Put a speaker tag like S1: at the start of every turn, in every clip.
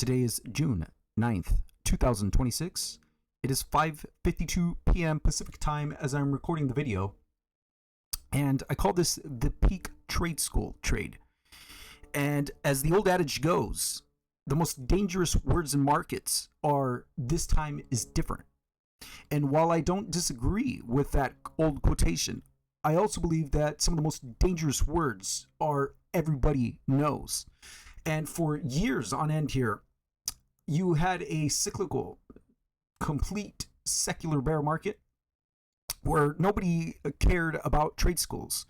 S1: Today is June 9th, 2026. It is 5:52 p.m. Pacific time as I'm recording the video. And I call this the peak trade school trade. And as the old adage goes, the most dangerous words in markets are "this time is different." And while I don't disagree with that old quotation, I also believe that some of the most dangerous words are "everybody knows." And for years on end here, you had a cyclical, complete secular bear market where nobody cared about trade schools,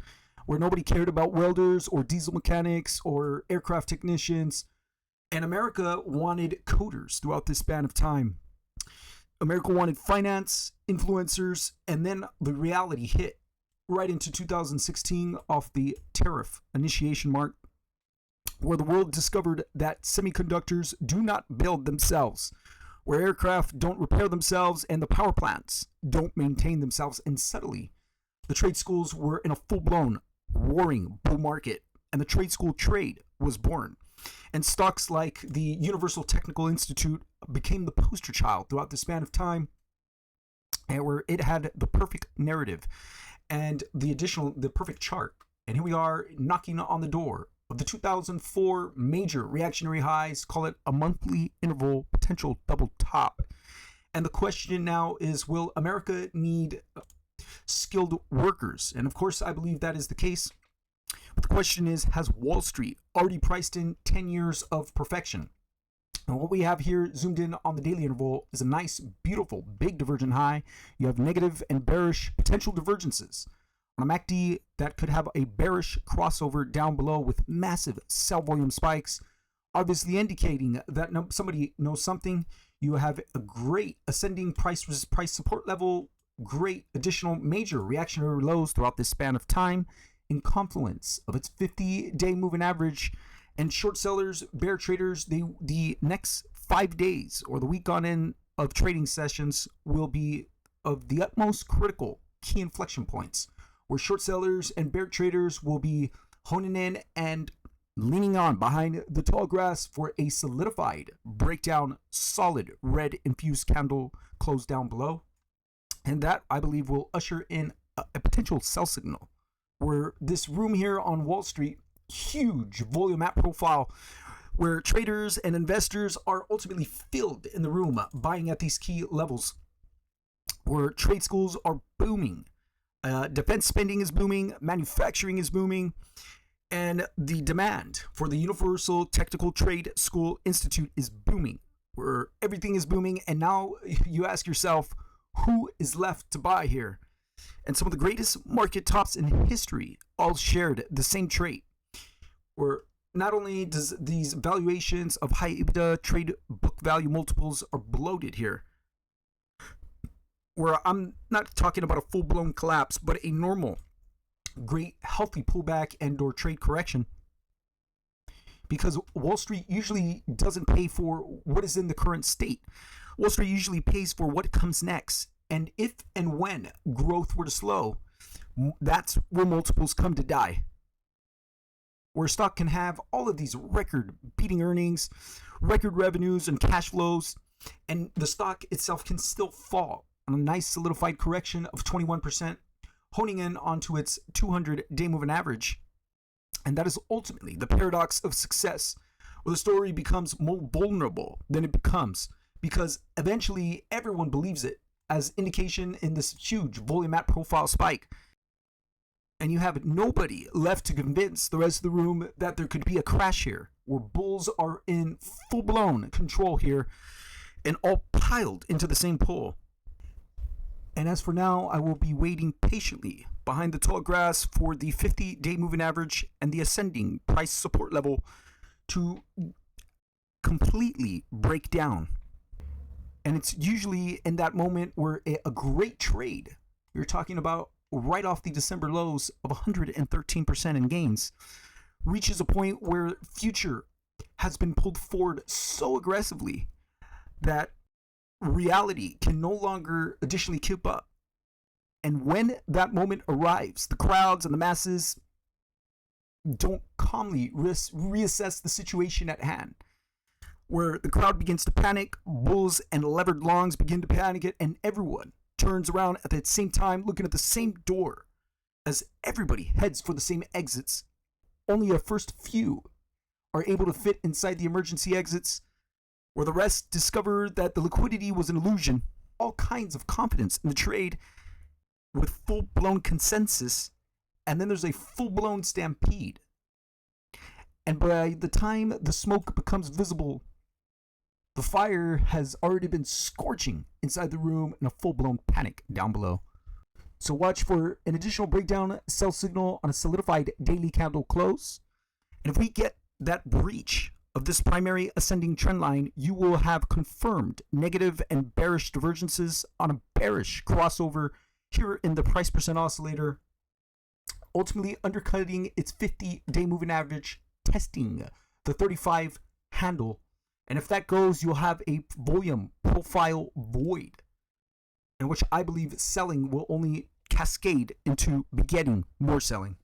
S1: where nobody cared about welders or diesel mechanics or aircraft technicians. And America wanted coders throughout this span of time. America wanted finance, influencers, and then the reality hit right into 2016 off the tariff initiation mark, where the world discovered that semiconductors do not build themselves, where aircraft don't repair themselves, and the power plants don't maintain themselves. And suddenly, the trade schools were in a full-blown roaring bull market, and the trade school trade was born. And stocks like the Universal Technical Institute became the poster child throughout the span of time, and where it had the perfect narrative and the perfect chart. And here we are knocking on the door of the 2004 major reactionary highs, call it a monthly interval potential double top. And the question now is, will America need skilled workers? And of course, I believe that is the case. But the question is, has Wall Street already priced in 10 years of perfection? And what we have here zoomed in on the daily interval is a nice, beautiful, big divergent high. You have negative and bearish potential divergences. On a MACD, that could have a bearish crossover down below with massive sell volume spikes, obviously indicating that somebody knows something. You have a great ascending price support level, great additional major reactionary lows throughout this span of time, in confluence of its 50-day moving average. And short sellers, bear traders, the next 5 days or the week on end of trading sessions will be of the utmost critical key inflection points, where short sellers and bear traders will be honing in and leaning on behind the tall grass for a solidified breakdown, solid red infused candle close down below. And that, I believe, will usher in a potential sell signal, where this room here on Wall Street, huge volume at profile, where traders and investors are ultimately filled in the room buying at these key levels, where trade schools are booming. Defense spending is booming, manufacturing is booming, and the demand for the Universal Technical Trade School Institute is booming, where everything is booming. And now you ask yourself, who is left to buy here? And some of the greatest market tops in history all shared the same trait, where not only does these valuations of high EBITDA trade book value multiples are bloated here, where I'm not talking about a full-blown collapse, but a normal, great, healthy pullback and or trade correction. Because Wall Street usually doesn't pay for what is in the current state. Wall Street usually pays for what comes next. And if and when growth were to slow, that's where multiples come to die. Where stock can have all of these record-beating earnings, record revenues and cash flows, and the stock itself can still fall on a nice solidified correction of 21%, honing in onto its 200-day moving average. And that is ultimately the paradox of success, where the story becomes more vulnerable than it becomes, because eventually everyone believes it, as indication in this huge volume at profile spike. And you have nobody left to convince the rest of the room that there could be a crash here, where bulls are in full-blown control here and all piled into the same pool. And as for now, I will be waiting patiently behind the tall grass for the 50-day moving average and the ascending price support level to completely break down. And it's usually in that moment where a great trade, you're talking about right off the December lows of 113% in gains, reaches a point where future has been pulled forward so aggressively that reality can no longer additionally keep up. And when that moment arrives, the crowds and the masses don't calmly reassess the situation at hand. where the crowd begins to panic, bulls and levered longs begin to panic it, and everyone turns around at the same time looking at the same door as everybody heads for the same exits. Only a first few are able to fit inside the emergency exits, where the rest discover that the liquidity was an illusion. All kinds of confidence in the trade with full-blown consensus, and then there's a full-blown stampede. And by the time the smoke becomes visible, the fire has already been scorching inside the room and a full-blown panic down below. So watch for an additional breakdown sell signal on a solidified daily candle close. And if we get that breach of this primary ascending trend line, you will have confirmed negative and bearish divergences on a bearish crossover here in the price percent oscillator, ultimately undercutting its 50-day moving average, testing the 35 handle. And if that goes, you'll have a volume profile void, in which I believe selling will only cascade into begetting more selling.